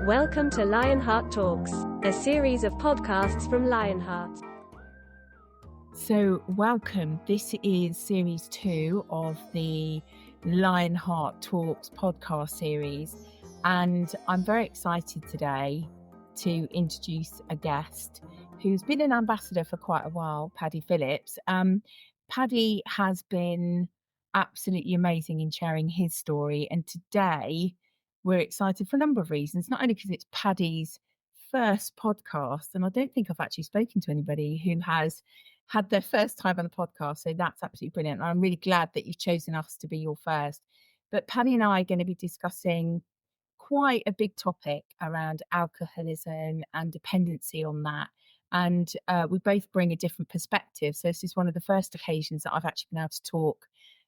Welcome to LionHeart Talks, a series of podcasts from LionHeart. So, welcome. This is series 2 of the LionHeart Talks podcast series, and I'm very excited today to introduce a guest who's been an ambassador for quite a while, Paddy Phillips. Paddy has been absolutely amazing in sharing his story, and today we're excited for a number of reasons, not only because it's Paddy's first podcast, and I don't think I've actually spoken to anybody who has had their first time on the podcast, so that's absolutely brilliant. I'm really glad that you've chosen us to be your first. But Paddy and I are going to be discussing quite a big topic around alcoholism and dependency on that. And we both bring a different perspective. So this is one of the first occasions that I've actually been able to talk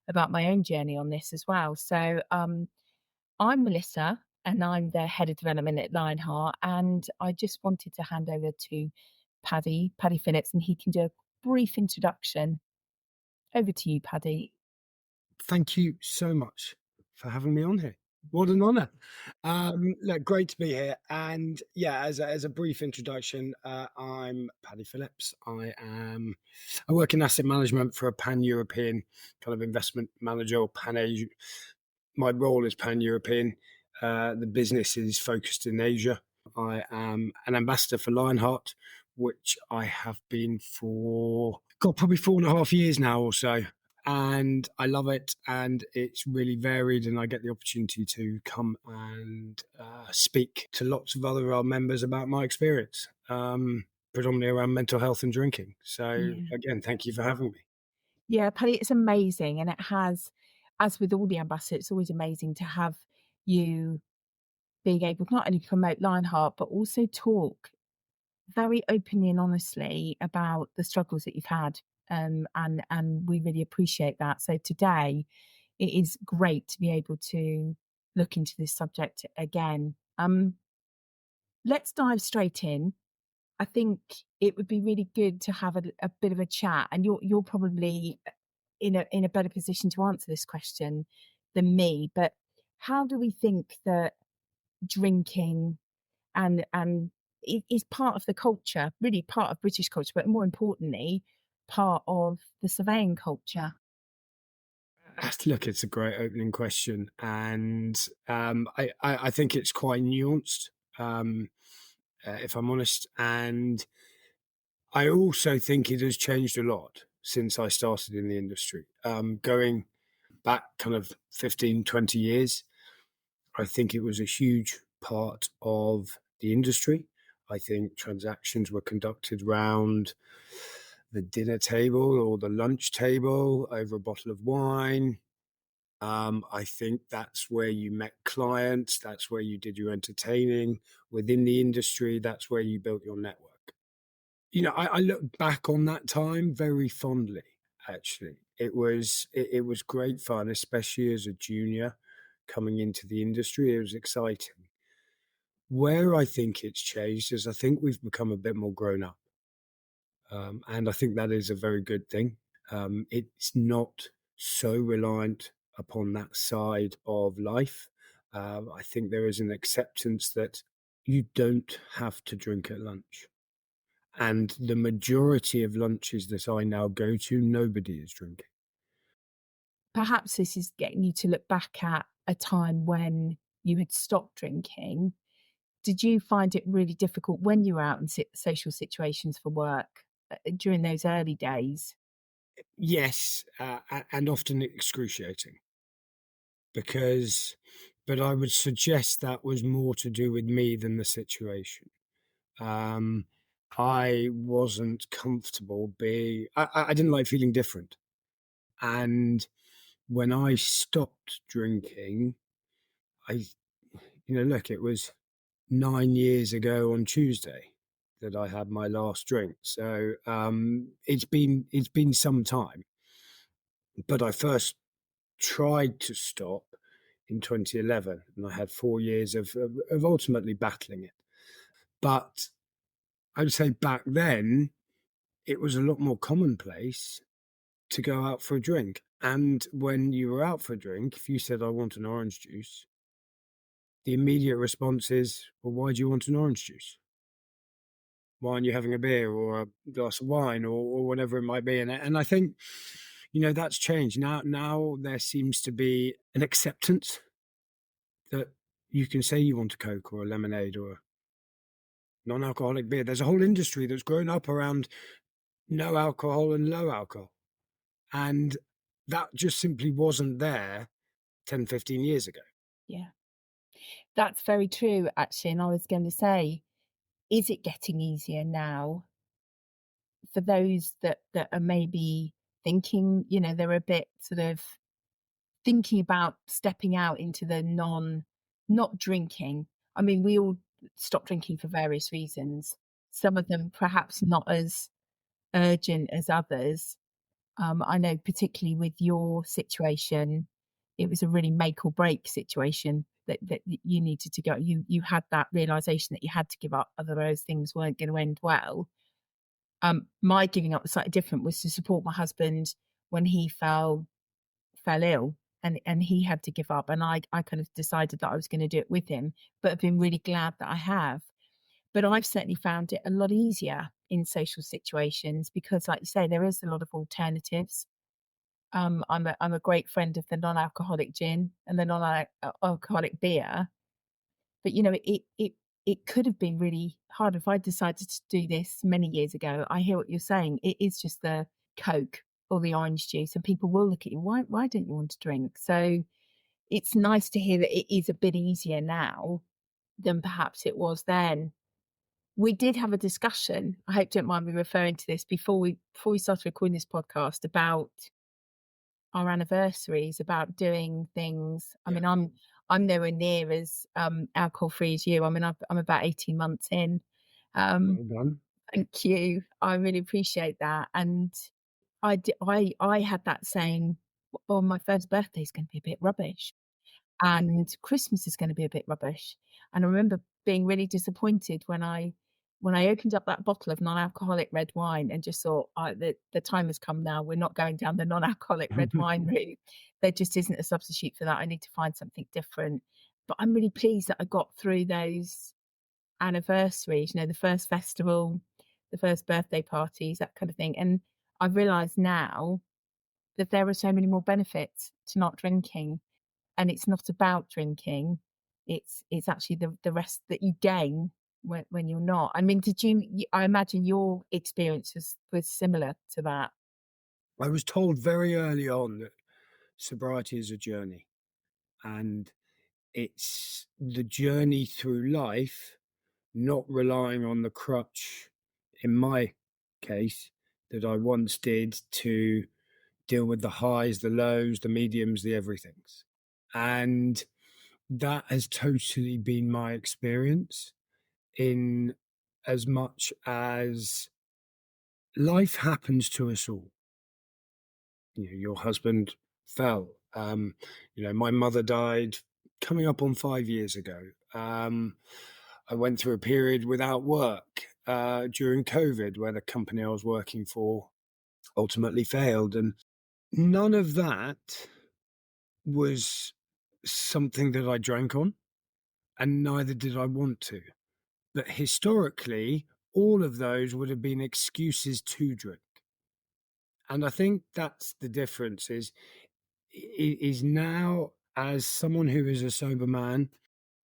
about my own journey on this as well. So I'm Melissa, and I'm the head of development at LionHeart. And I just wanted to hand over to Paddy Phillips, and he can do a brief introduction. Over to you, Paddy. Thank you so much for having me on here. What an honour. Look, great to be here. And yeah, as a brief introduction, I'm Paddy Phillips. I work in asset management for a pan-European kind of investment manager, or pan-Asian. My role is pan-European. The business is focused in Asia. I am an ambassador for LionHeart, which I have been for, probably 4.5 years now or so. And I love it, and it's really varied, and I get the opportunity to come and speak to lots of other members about my experience, predominantly around mental health and drinking. So again, thank you for having me. Yeah, Paddy, it's amazing. And it has, as with all the ambassadors, it's always amazing to have you being able to not only promote LionHeart, but also talk very openly and honestly about the struggles that you've had. And we really appreciate that. So today it is great to be able to look into this subject again. Let's dive straight in. I think it would be really good to have a bit of a chat, and you're probably in a better position to answer this question than me. But how do we think that drinking and it is part of the culture, really part of British culture, but more importantly, part of the surveying culture? Look, it's a great opening question, and I think it's quite nuanced, if I'm honest. And I also think it has changed a lot since I started in the industry. Going back kind of 15, 20 years, I think it was a huge part of the industry. I think transactions were conducted round the dinner table or the lunch table over a bottle of wine. I think that's where you met clients. That's where you did your entertaining within the industry. That's where you built your network. You know, I look back on that time very fondly, actually. It was great fun, especially as a junior coming into the industry. It was exciting. Where I think it's changed is I think we've become a bit more grown up. And I think that is a very good thing. It's not so reliant upon that side of life. I think there is an acceptance that you don't have to drink at lunch. And the majority of lunches that I now go to, nobody is drinking. Perhaps this is getting you to look back at a time when you had stopped drinking. Did you find it really difficult when you were out in social situations for work during those early days? Yes, and often excruciating. But I would suggest that was more to do with me than the situation. I wasn't comfortable I didn't like feeling different. And when I stopped drinking, look, it was 9 years ago on Tuesday that I had my last drink. So it's been some time. But I first tried to stop in 2011, and I had 4 years of ultimately battling it. But I would say back then, it was a lot more commonplace to go out for a drink. And when you were out for a drink, if you said, I want an orange juice, the immediate response is, well, why do you want an orange juice? Why aren't you having a beer or a glass of wine or whatever it might be? And I think, that's changed. Now there seems to be an acceptance that you can say you want a Coke or a lemonade or a non-alcoholic beer. There's a whole industry that's grown up around no alcohol and low alcohol. And that just simply wasn't there 10, 15 years ago. Yeah, that's very true, actually. And I was going to say, is it getting easier now for those that are maybe thinking, they're a bit sort of thinking about stepping out into the not drinking. I mean, we all stop drinking for various reasons. Some of them perhaps not as urgent as others. I know particularly with your situation, it was a really make or break situation that you needed to go. You had that realization that you had to give up, otherwise things weren't going to end well. My giving up was slightly different, was to support my husband when he fell ill and he had to give up. And I kind of decided that I was going to do it with him, but I've been really glad that I have. But I've certainly found it a lot easier in social situations because, like you say, there is a lot of alternatives. I'm a great friend of the non-alcoholic gin and the non-alcoholic beer, but it could have been really hard if I decided to do this many years ago. I hear what you're saying. It is just the Coke or the orange juice, and people will look at you. Why don't you want to drink? So it's nice to hear that it is a bit easier now than perhaps it was then. We did have a discussion. I hope you don't mind me referring to this before we started recording this podcast about our anniversaries, about doing things. I mean, I'm nowhere near as alcohol free as you. I mean, I'm about 18 months in. Well done. Thank you. I really appreciate that. And I had that saying, "Oh, my first birthday is going to be a bit rubbish, and Christmas is going to be a bit rubbish." And I remember being really disappointed when I opened up that bottle of non-alcoholic red wine and just thought, the time has come now. We're not going down the non-alcoholic red wine route. There just isn't a substitute for that. I need to find something different. But I'm really pleased that I got through those anniversaries, the first festival, the first birthday parties, that kind of thing. And I've realised now that there are so many more benefits to not drinking. And it's not about drinking. It's actually the rest that you gain when you're not. I mean, I imagine your experience was similar to that. I was told very early on that sobriety is a journey, and it's the journey through life, not relying on the crutch, in my case, that I once did to deal with the highs, the lows, the mediums, the everythings. And that has totally been my experience, in as much as life happens to us all. Your husband fell. My mother died coming up on 5 years ago. I went through a period without work during COVID, where the company I was working for ultimately failed. And none of that was something that I drank on, and neither did I want to. But historically, all of those would have been excuses to drink. And I think that's the difference is now, as someone who is a sober man,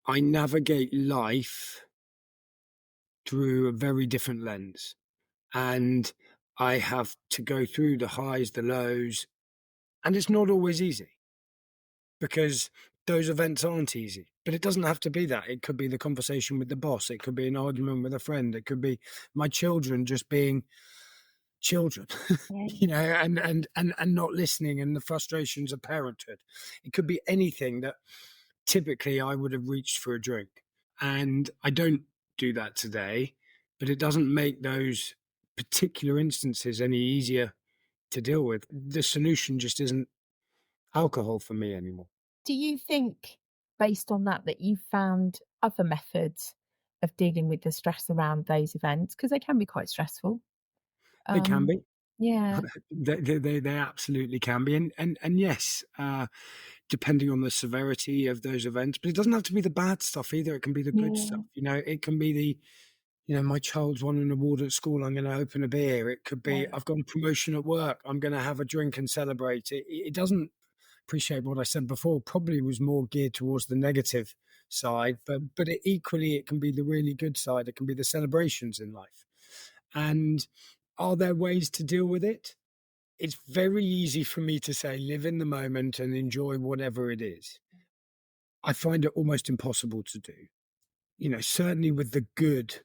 I navigate life through a very different lens. And I have to go through the highs, the lows, and it's not always easy, because those events aren't easy. But it doesn't have to be that. It could be the conversation with the boss. It could be an argument with a friend. It could be my children just being children, and not listening, and the frustrations of parenthood. It could be anything that typically I would have reached for a drink. And I don't do that today, but it doesn't make those particular instances any easier to deal with. The solution just isn't alcohol for me anymore. Do you think, based on that you found other methods of dealing with the stress around those events? Because they can be quite stressful. They can be. Yeah. They absolutely can be, and yes, depending on the severity of those events, but it doesn't have to be the bad stuff either. It can be the good Yeah. stuff. It can be my child's won an award at school. I'm going to open a beer. It could be Yeah. I've got a promotion at work. I'm going to have a drink and celebrate. It doesn't appreciate what I said before. Probably was more geared towards the negative side, but equally it can be the really good side. It can be the celebrations in life. And are there ways to deal with it? It's very easy for me to say live in the moment and enjoy whatever it is. I find it almost impossible to do. Certainly with the good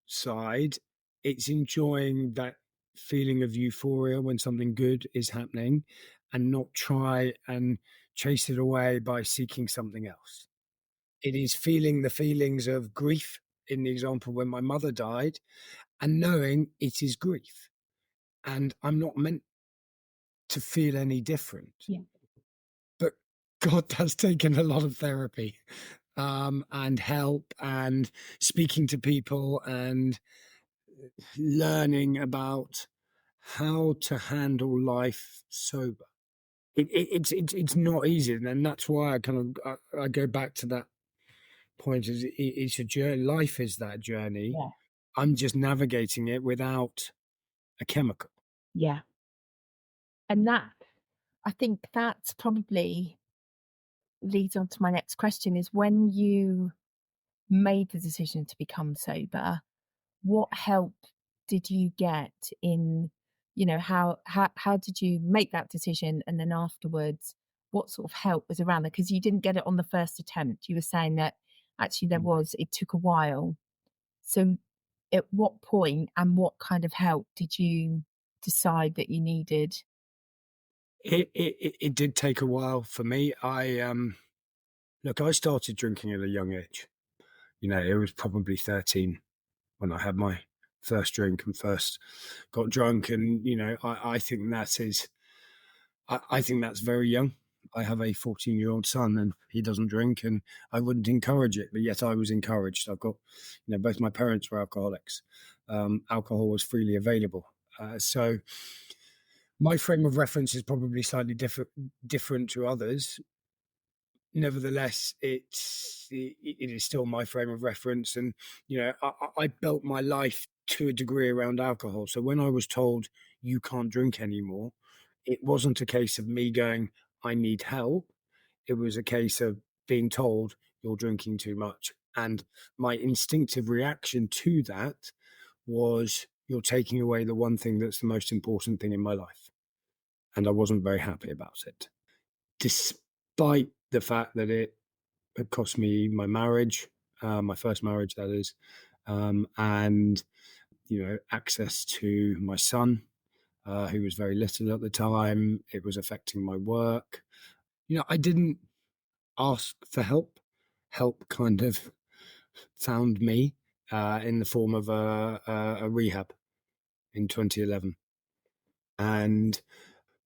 side, it's enjoying that feeling of euphoria when something good is happening and not try and chase it away by seeking something else. It is feeling the feelings of grief in the example when my mother died and knowing it is grief and I'm not meant to feel any different. Yeah. But God, that's taken a lot of therapy, and help and speaking to people and learning about how to handle life sober. It's not easy, and that's why I go back to that point. It's a journey. Life is that journey. Yeah. I'm just navigating it without a chemical. Yeah. And I think that's probably leads on to my next question is when you made the decision to become sober, what help did you get in, how did you make that decision? And then afterwards, what sort of help was around there? Because you didn't get it on the first attempt. You were saying that actually it took a while. So at what point and what kind of help did you decide that you needed? It did take a while for me. I started drinking at a young age. It was probably 13 when I had my first drink and first got drunk. And, I think I think that's very young. I have a 14-year-old son and he doesn't drink and I wouldn't encourage it, but yet I was encouraged. I've got, both my parents were alcoholics. Alcohol was freely available. So my frame of reference is probably slightly different to others. Nevertheless, it is still my frame of reference, and I built my life to a degree around alcohol. So when I was told you can't drink anymore, it wasn't a case of me going, I need help. It was a case of being told you're drinking too much, and my instinctive reaction to that was you're taking away the one thing that's the most important thing in my life, and I wasn't very happy about it, despite the fact that it cost me my marriage, my first marriage, that is, and access to my son, who was very little at the time. It was affecting my work. I didn't ask for help. Help kind of found me in the form of a rehab in 2011, and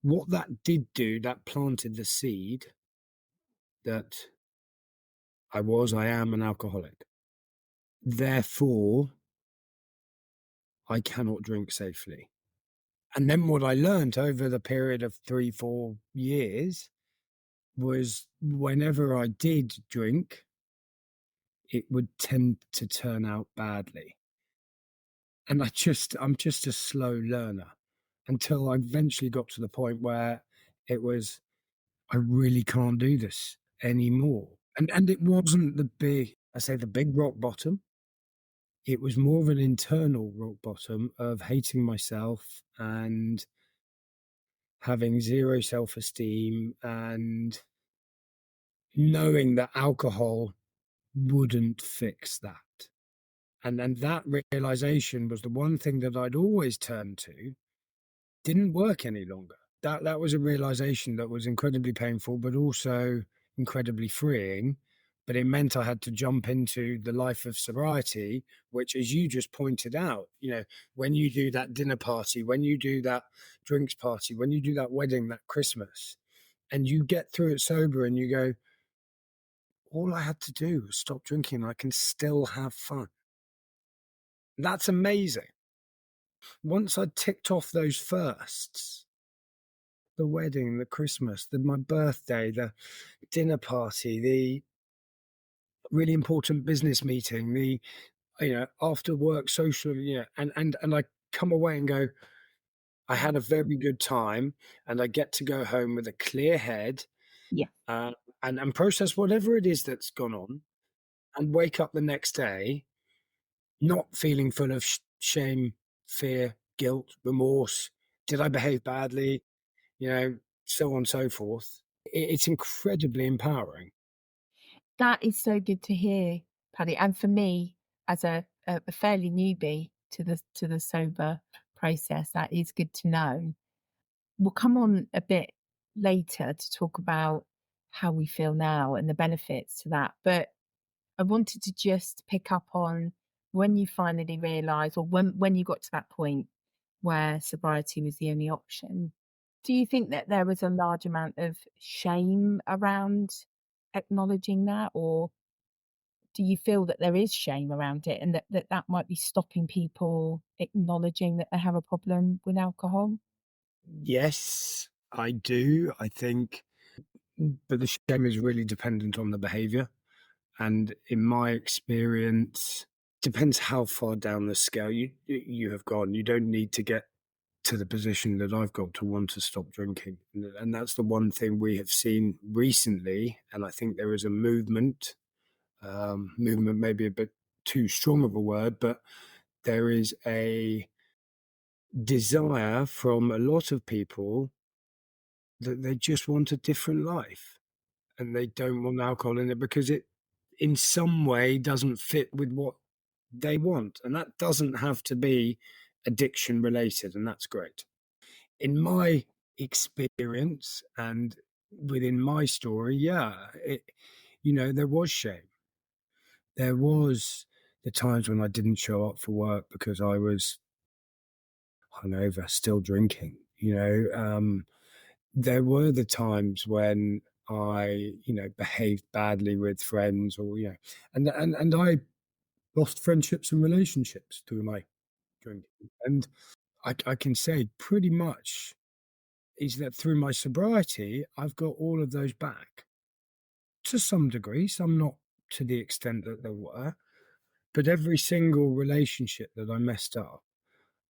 what that did do, that planted the seed that I am an alcoholic. Therefore, I cannot drink safely. And then what I learned over the period of 3, 4 years was whenever I did drink, it would tend to turn out badly. And I'm just a slow learner until I eventually got to the point where it was, I really can't do this anymore. And it wasn't the big rock bottom. It was more of an internal rock bottom of hating myself and having zero self-esteem and knowing that alcohol wouldn't fix that. And then that realization was the one thing that I'd always turned to, didn't work any longer. That was a realization that was incredibly painful, but also incredibly freeing. But it meant I had to jump into the life of sobriety, which, as you just pointed out, when you do that dinner party, when you do that drinks party, when you do that wedding, that Christmas, and you get through it sober and you go, all I had to do was stop drinking and I can still have fun. That's amazing. Once I'd ticked off those firsts, the wedding, the Christmas, my birthday, the dinner party, the really important business meeting, the after work social, and I come away and go, I had a very good time, and I get to go home with a clear head, Yeah. uh, and process whatever it is that's gone on, and wake up the next day not feeling full of shame, fear, guilt, remorse. Did I behave badly? So on and so forth. It's incredibly empowering. That is so good to hear, Paddy. And for me, as a fairly newbie to the sober process, that is good to know. We'll come on a bit later to talk about how we feel now and the benefits to that. But I wanted to just pick up on when you finally realised, or when you got to that point where sobriety was the only option. Do you think that there was a large amount of shame around acknowledging that, or do you feel that there is shame around it and that might be stopping people acknowledging that they have a problem with alcohol? Yes, I do. I think, but the shame is really dependent on the behavior. And in my experience, depends how far down the scale you have gone. You don't need to get to the position that I've got to want to stop drinking. And that's the one thing we have seen recently. And I think there is a movement. Movement may be a bit too strong of a word, but there is a desire from a lot of people that they just want a different life, and they don't want alcohol in it because it in some way doesn't fit with what they want, and that doesn't have to be addiction related, and that's great. In my experience and within my story, there was shame. There was the times when I didn't show up for work because I was hungover, still drinking. There were the times when I, behaved badly with friends, or and I lost friendships and relationships through my drinking. And I can say pretty much is that through my sobriety, I've got all of those back to some degree, some not to the extent that there were, but every single relationship that I messed up,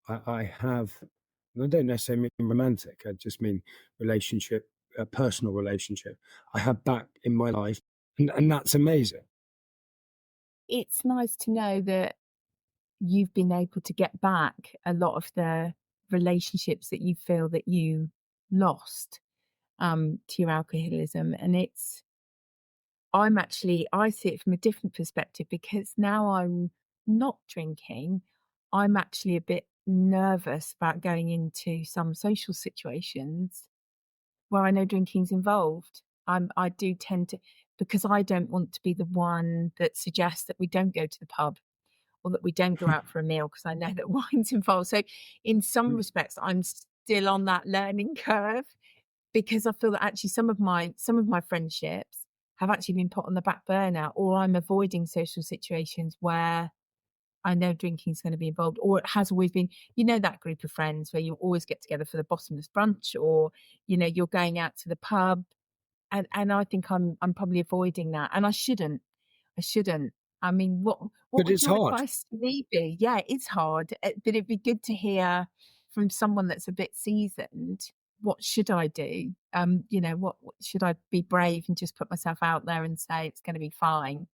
I have, and I don't necessarily mean romantic, I just mean relationship, a personal relationship, I have back in my life, and that's amazing. It's nice to know that you've been able to get back a lot of the relationships that you feel that you lost to your alcoholism. And I see it from a different perspective because now I'm not drinking. I'm actually a bit nervous about going into some social situations where I know drinking's involved. I do tend to, because I don't want to be the one that suggests that we don't go to the pub or that we don't go out for a meal because I know that wine's involved. So in some respects, I'm still on that learning curve because I feel that actually some of my friendships have actually been put on the back burner, or I'm avoiding social situations where I know drinking is going to be involved, or it has always been, that group of friends where you always get together for the bottomless brunch, or, you're going out to the pub. And I think I'm probably avoiding that. And I shouldn't. I shouldn't. I mean, what But would it's your hard. advice to me be? Yeah, it's hard, but it'd be good to hear from someone that's a bit seasoned. What should I do? What should I be brave and just put myself out there and say it's going to be fine?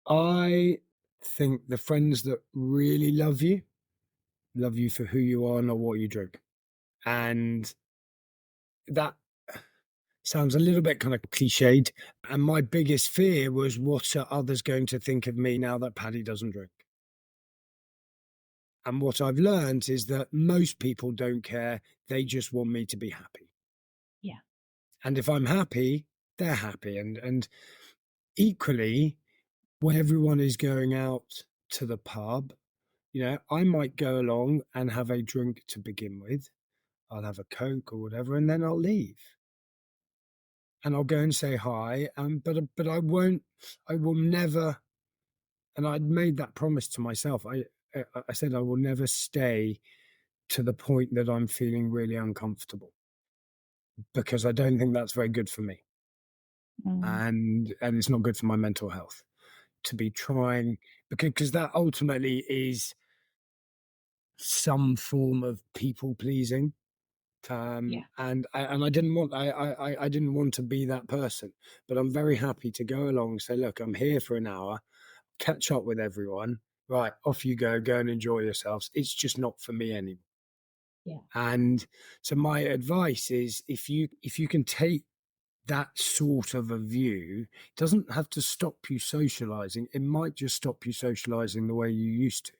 I think the friends that really love you for who you are, not what you drink. And that sounds a little bit kind of cliched. And my biggest fear was, what are others going to think of me now that Paddy doesn't drink? And what I've learned is that most people don't care. They just want me to be happy. Yeah. And if I'm happy, they're happy. And equally, when everyone is going out to the pub, I might go along and have a drink to begin with. I'll have a Coke or whatever, and then I'll leave. And I'll go and say hi. But I won't. I will never. And I'd made that promise to myself. I said I will never stay to the point that I'm feeling really uncomfortable, because I don't think that's very good for me, Mm. and it's not good for my mental health to be trying, because that ultimately is some form of people pleasing. Yeah. And I didn't want to be that person, but I'm very happy to go along and say, look, I'm here for an hour, catch up with everyone. Right, off you go and enjoy yourselves. It's just not for me anymore. Yeah. And so my advice is, if you can take that sort of a view, it doesn't have to stop you socializing. It might just stop you socializing the way you used to.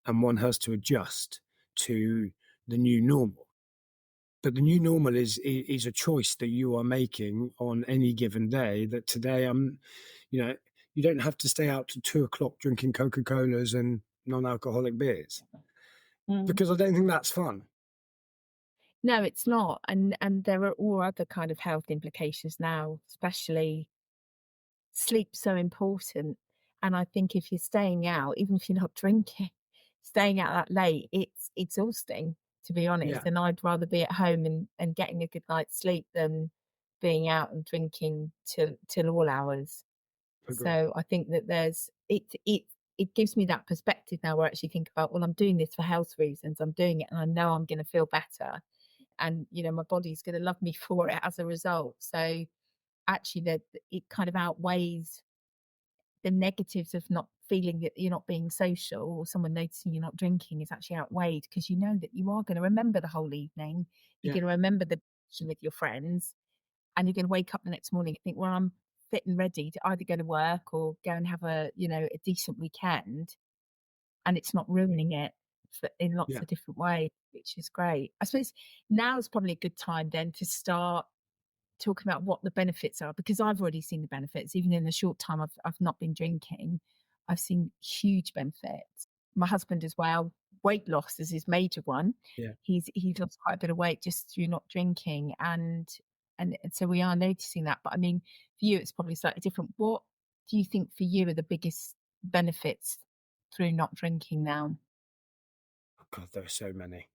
And one has to adjust to the new normal. But the new normal is a choice that you are making on any given day. That today you don't have to stay out to 2 o'clock drinking Coca-Colas and non-alcoholic beers, Mm. because I don't think that's fun. No, it's not. And there are all other kind of health implications now, especially sleep's so important. And I think if you're staying out, even if you're not drinking, staying out that late, it's exhausting, to be honest. Yeah, And I'd rather be at home and getting a good night's sleep than being out and drinking till all hours. agree. So I think that it gives me that perspective now where I actually think about, well, I'm doing this for health reasons. I'm doing it and I know I'm going to feel better. And my body's going to love me for it as a result. So actually that it kind of outweighs the negatives of not feeling that you're not being social or someone noticing you're not drinking is actually outweighed, because you know that you are going to remember the whole evening. You're Yeah, going to remember the connection with your friends, and you're going to wake up the next morning and think, well, I'm fit and ready to either go to work or go and have a decent weekend, and it's not ruining it in lots yeah. of different ways, which is great. I suppose now is probably a good time then to start talking about what the benefits are, because I've already seen the benefits. Even in the short time I've not been drinking, I've seen huge benefits. My husband as well. Weight loss is his major one. Yeah. He's lost quite a bit of weight just through not drinking, and so we are noticing that. But I mean, for you, it's probably slightly different. What do you think for you are the biggest benefits through not drinking now? Oh God, there are so many.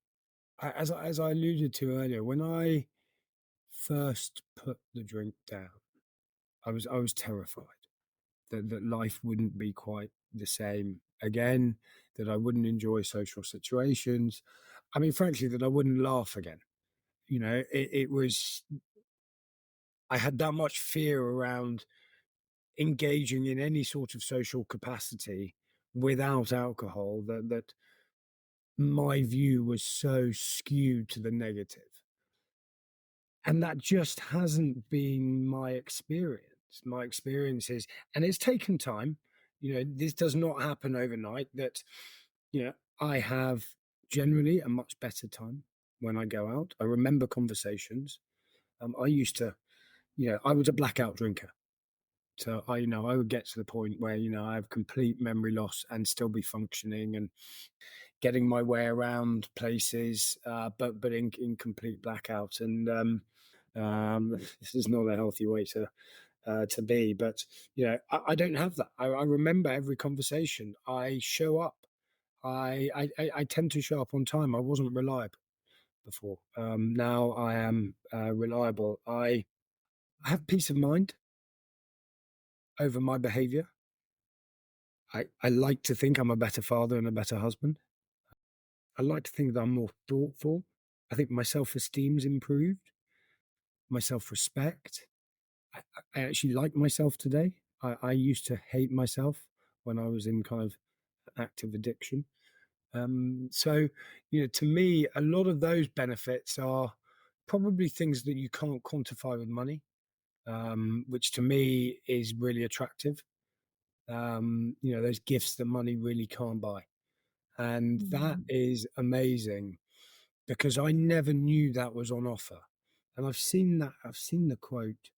As I alluded to earlier, when I first put the drink down, I was terrified that life wouldn't be quite the same again, that I wouldn't enjoy social situations. I mean, frankly, that I wouldn't laugh again. It was, I had that much fear around engaging in any sort of social capacity without alcohol, that my view was so skewed to the negative. And that just hasn't been my experience. My experience is, and it's taken time, this does not happen overnight, that, you know, I have generally a much better time when I go out. I remember conversations. I used to, I was a blackout drinker. So I would get to the point where, I have complete memory loss and still be functioning and getting my way around places, but in complete blackout. And this is not a healthy way to be. But I don't have that. I remember every conversation. I show up. I tend to show up on time. I wasn't reliable before. Now I am reliable. I have peace of mind over my behaviour. I like to think I'm a better father and a better husband. I like to think that I'm more thoughtful. I think my self-esteem's improved, my self-respect. I actually like myself today. I used to hate myself when I was in kind of active addiction. So, to me, a lot of those benefits are probably things that you can't quantify with money, which to me is really attractive. Those gifts that money really can't buy. And that Mm. is amazing, because I never knew that was on offer. And I've seen the quote.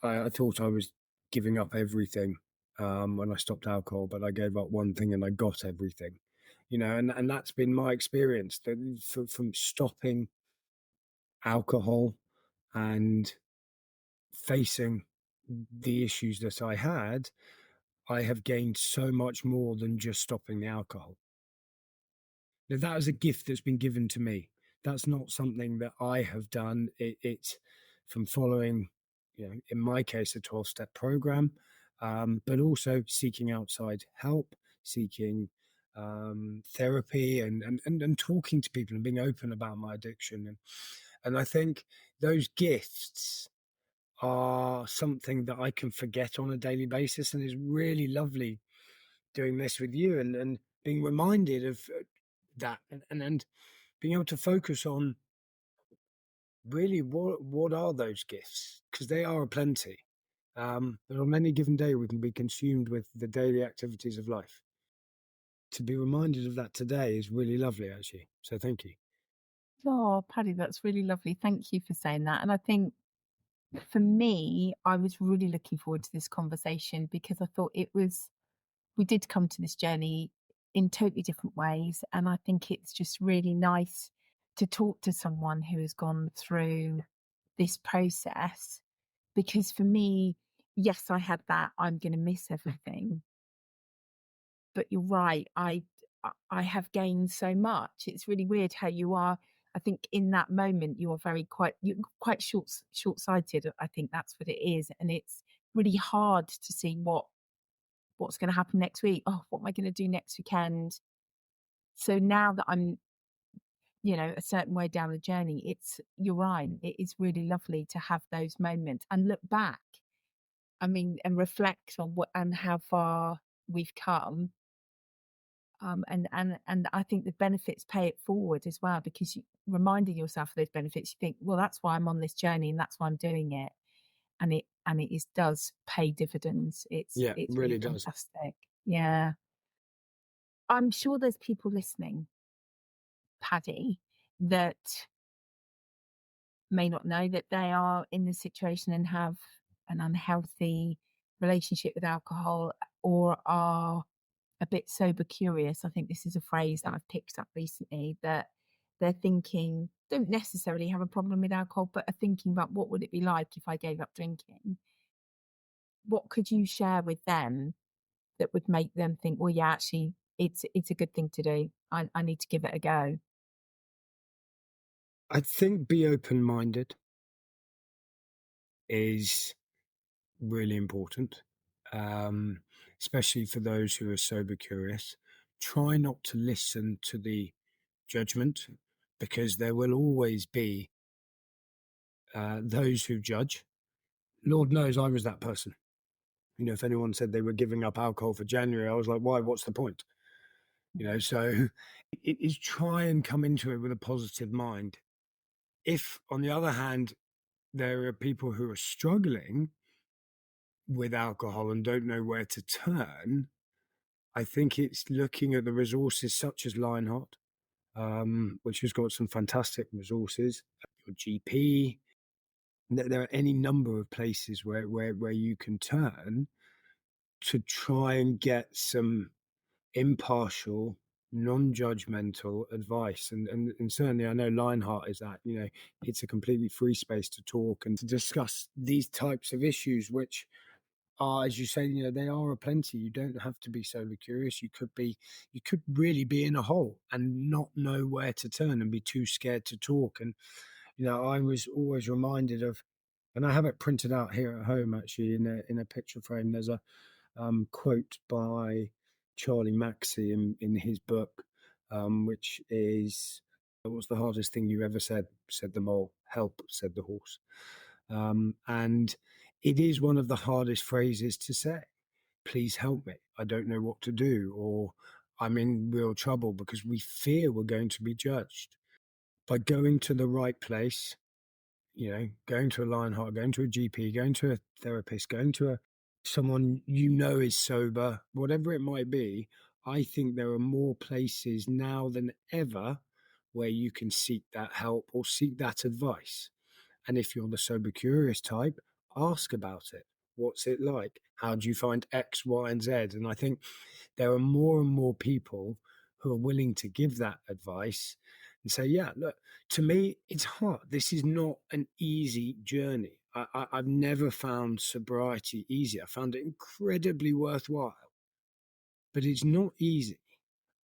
I thought I was giving up everything when I stopped alcohol, but I gave up one thing and I got everything. And that's been my experience, that from stopping alcohol and facing the issues that I had, I have gained so much more than just stopping the alcohol. Now, that is a gift that's been given to me. That's not something that I have done. It's from following, in my case, a 12-step program, but also seeking outside help, seeking therapy, and talking to people and being open about my addiction. And I think those gifts are something that I can forget on a daily basis. And it's really lovely doing this with you and being reminded of that and being able to focus on really what are those gifts, because they are aplenty. But on any given day, we can be consumed with the daily activities of life. To be reminded of that today is really lovely, actually. So thank you. Oh, Paddy, that's really lovely. Thank you for saying that. And I think for me, I was really looking forward to this conversation because I thought we did come to this journey in totally different ways. And I think it's just really nice to talk to someone who has gone through this process. Because for me, yes, I had that I'm going to miss everything. But you're right. I have gained so much. It's really weird how you are. I think in that moment you're you're quite short-sighted. I think that's what it is, and it's really hard to see what's going to happen next week. Oh, what am I going to do next weekend? So now that I'm, a certain way down the journey, you're right. It is really lovely to have those moments and look back. I mean, and reflect on what and how far we've come. And I think the benefits pay it forward as well, because reminding yourself of those benefits, you think, well, that's why I'm on this journey and that's why I'm doing it, and it does pay dividends. Yeah, it It's really really does. fantastic. Yeah, I'm sure there's people listening, Paddy, that may not know that they are in this situation and have an unhealthy relationship with alcohol, or are a bit sober curious. I think this is a phrase that I've picked up recently, that they're thinking, don't necessarily have a problem with alcohol, but are thinking about what would it be like if I gave up drinking. What could you share with them that would make them think, well, yeah, actually it's a good thing to do. I need to give it a go. I think be open-minded is really important, especially for those who are sober curious. Try not to listen to the judgment, because there will always be those who judge. Lord knows I was that person. If anyone said they were giving up alcohol for January, I was like, why? What's the point? So it is, try and come into it with a positive mind. If, on the other hand, there are people who are struggling with alcohol and don't know where to turn, I think it's looking at the resources such as LionHeart, which has got some fantastic resources, your GP. There are any number of places where you can turn to try and get some impartial, non-judgmental advice. And certainly I know LionHeart is that, it's a completely free space to talk and to discuss these types of issues, which are, as you say, they are aplenty. You don't have to be sober curious. You could really be in a hole and not know where to turn and be too scared to talk. And, I was always reminded of, and I have it printed out here at home, actually, in a picture frame. There's a quote by Charlie Maxey in his book, which is, "What's the hardest thing you ever said?" Said the mole. "Help," said the horse. And it is one of the hardest phrases to say. Please help me. I don't know what to do, or I'm in real trouble, because we fear we're going to be judged. By going to the right place, going to a LionHeart, going to a GP, going to a therapist, going to someone is sober, whatever it might be, I think there are more places now than ever where you can seek that help or seek that advice. And if you're the sober curious type, ask about it. What's it like? How do you find X, Y, and Z? And I think there are more and more people who are willing to give that advice and say, yeah, look, to me, it's hard. This is not an easy journey. I've never found sobriety easy. I found it incredibly worthwhile, but it's not easy,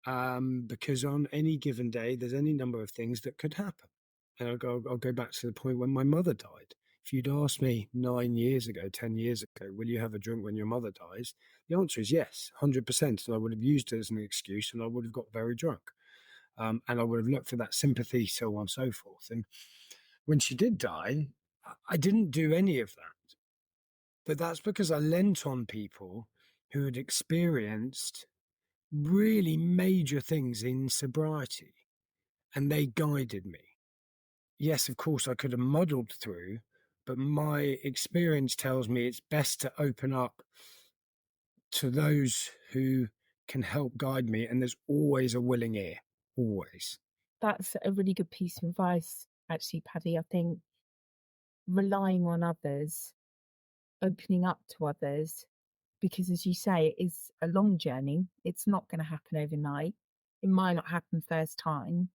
because on any given day, there's any number of things that could happen. And I'll go back to the point when my mother died. If you'd asked me 9 years ago, 10 years ago, will you have a drink when your mother dies? The answer is yes, 100%. And I would have used it as an excuse, and I would have got very drunk. And I would have looked for that sympathy, so on and so forth. And when she did die, I didn't do any of that. But that's because I lent on people who had experienced really major things in sobriety, and they guided me. Yes, of course, I could have muddled through, but my experience tells me it's best to open up to those who can help guide me, and there's always a willing ear, always. That's a really good piece of advice, actually, Paddy. I think relying on others, opening up to others, because as you say, it is a long journey. It's not going to happen overnight. It might not happen first time,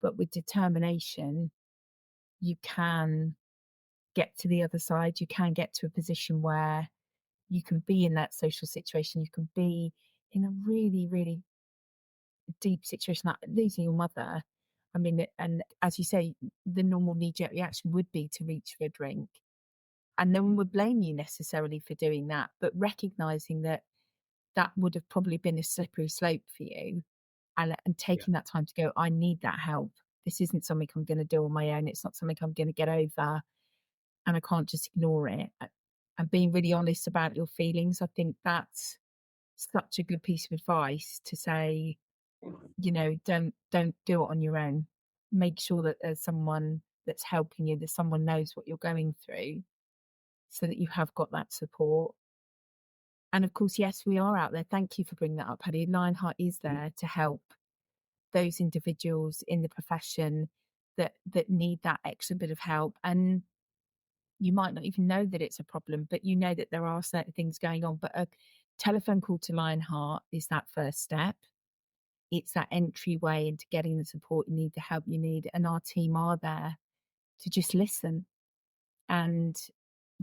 but with determination, you can get to the other side. You can get to a position where you can be in that social situation. You can be in a really, really deep situation like losing your mother. I mean, and as you say, the normal knee-jerk reaction would be to reach for a drink. And no one would blame you necessarily for doing that, but recognizing that that would have probably been a slippery slope for you, and Yeah. taking that time to go, I need that help. This isn't something I'm going to do on my own. It's not something I'm going to get over, and I can't just ignore it. And being really honest about your feelings, I think that's such a good piece of advice to say, don't do it on your own. Make sure that there's someone that's helping you, that someone knows what you're going through, so that you have got that support. And of course, yes, we are out there. Thank you for bringing that up, Paddy. LionHeart is there to help those individuals in the profession that need that extra bit of help. And you might not even know that it's a problem, but you know that there are certain things going on. But a telephone call to LionHeart is that first step. It's that entryway into getting the support you need, the help you need. And our team are there to just listen and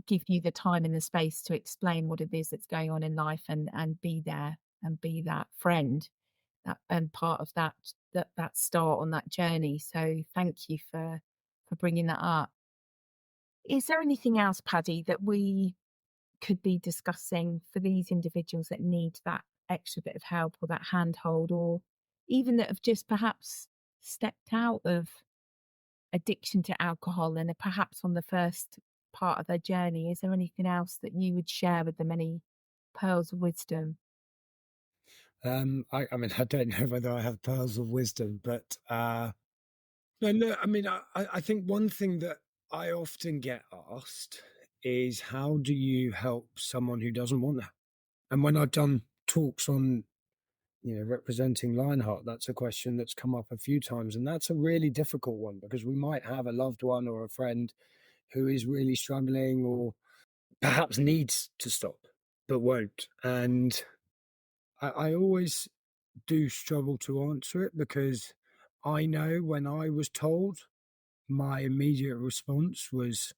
give you the time and the space to explain what it is that's going on in life, and be there and be that friend, and part of that start on that journey. So thank you for bringing that up. Is there anything else, Paddy, that we could be discussing for these individuals that need that extra bit of help, or that handhold, or even that have just perhaps stepped out of addiction to alcohol and are perhaps on the first part of their journey? Is there anything else that you would share with them, any pearls of wisdom? I mean, I don't know whether I have pearls of wisdom, but no, no. I mean, I think one thing that I often get asked is, how do you help someone who doesn't want to? And when I've done talks on, representing Lionheart, that's a question that's come up a few times, and that's a really difficult one, because we might have a loved one or a friend who is really struggling, or perhaps needs to stop but won't. And I always do struggle to answer it, because I know when I was told, my immediate response was,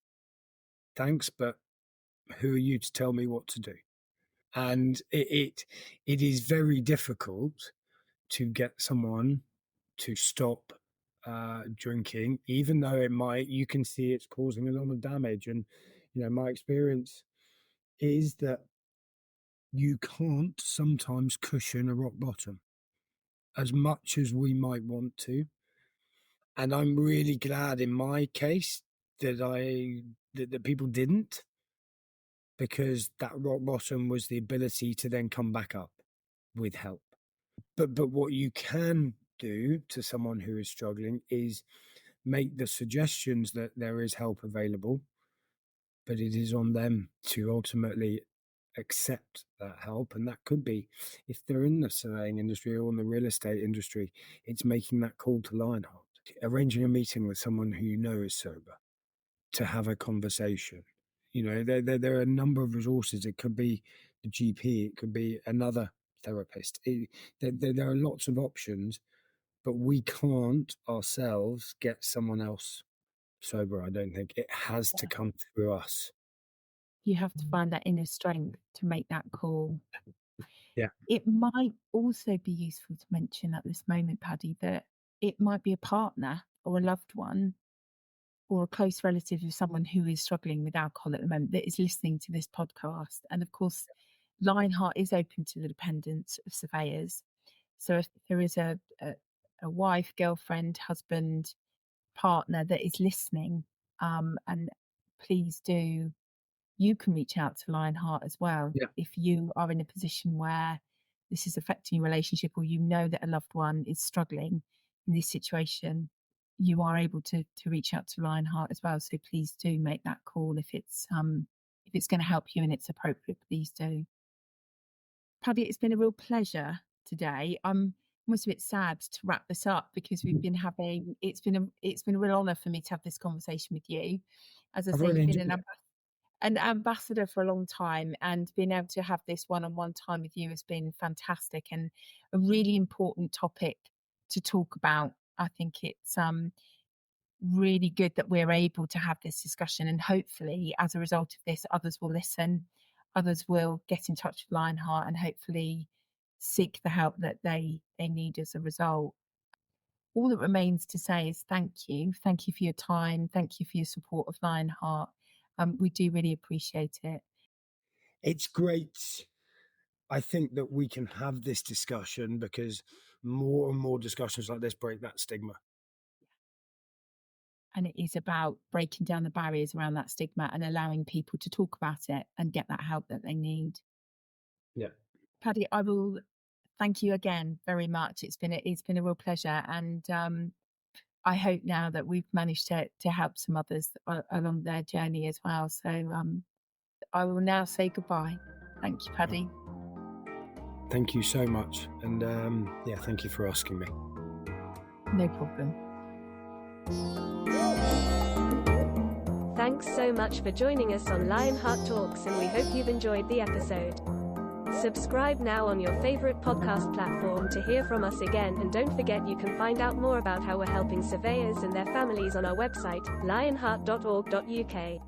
thanks, but who are you to tell me what to do? And it is very difficult to get someone to stop drinking, even though you can see it's causing a lot of damage. And, my experience is that you can't sometimes cushion a rock bottom as much as we might want to. And I'm really glad in my case that that people didn't, because that rock bottom was the ability to then come back up with help. But what you can do to someone who is struggling is make the suggestions that there is help available, but it is on them to ultimately accept that help. And that could be, if they're in the surveying industry or in the real estate industry, it's making that call to Lionheart, arranging a meeting with someone who you know is sober to have a conversation. There are a number of resources. It could be the GP, it could be another therapist. There are lots of options, but we can't ourselves get someone else sober. I don't think it has to come through us. You have to find that inner strength to make that call. Yeah. It might also be useful to mention at this moment, Paddy, that it might be a partner or a loved one or a close relative of someone who is struggling with alcohol at the moment that is listening to this podcast. And of course, LionHeart is open to the dependence of surveyors. So if there is a wife, girlfriend, husband, partner that is listening, and please do, you can reach out to LionHeart as well. Yeah. If you are in a position where this is affecting your relationship, or you know that a loved one is struggling in this situation, you are able to reach out to LionHeart as well. So please do make that call if it's going to help you and it's appropriate. Please do. Paddy, it's been a real pleasure today. I'm almost a bit sad to wrap this up because we've been having. It's been a real honour for me to have this conversation with you. As I say, really you've been an ambassador for a long time, and being able to have this one-on-one time with you has been fantastic and a really important topic to talk about. I think it's really good that we're able to have this discussion, and hopefully as a result of this, others will listen, others will get in touch with LionHeart and hopefully seek the help that they need as a result. All that remains to say is thank you for your time, thank you for your support of LionHeart. We do really appreciate it. It's great, I think, that we can have this discussion because more and more discussions like this break that stigma. And it is about breaking down the barriers around that stigma and allowing people to talk about it and get that help that they need. Yeah. Paddy, I will thank you again very much. It's been a real pleasure, and I hope now that we've managed to help some others along their journey as well. So I will now say goodbye. Thank you, Paddy. Thank you so much. And thank you for asking me. No problem. Thanks so much for joining us on LionHeart Talks, and we hope you've enjoyed the episode. Subscribe now on your favorite podcast platform to hear from us again, and don't forget you can find out more about how we're helping surveyors and their families on our website, lionheart.org.uk.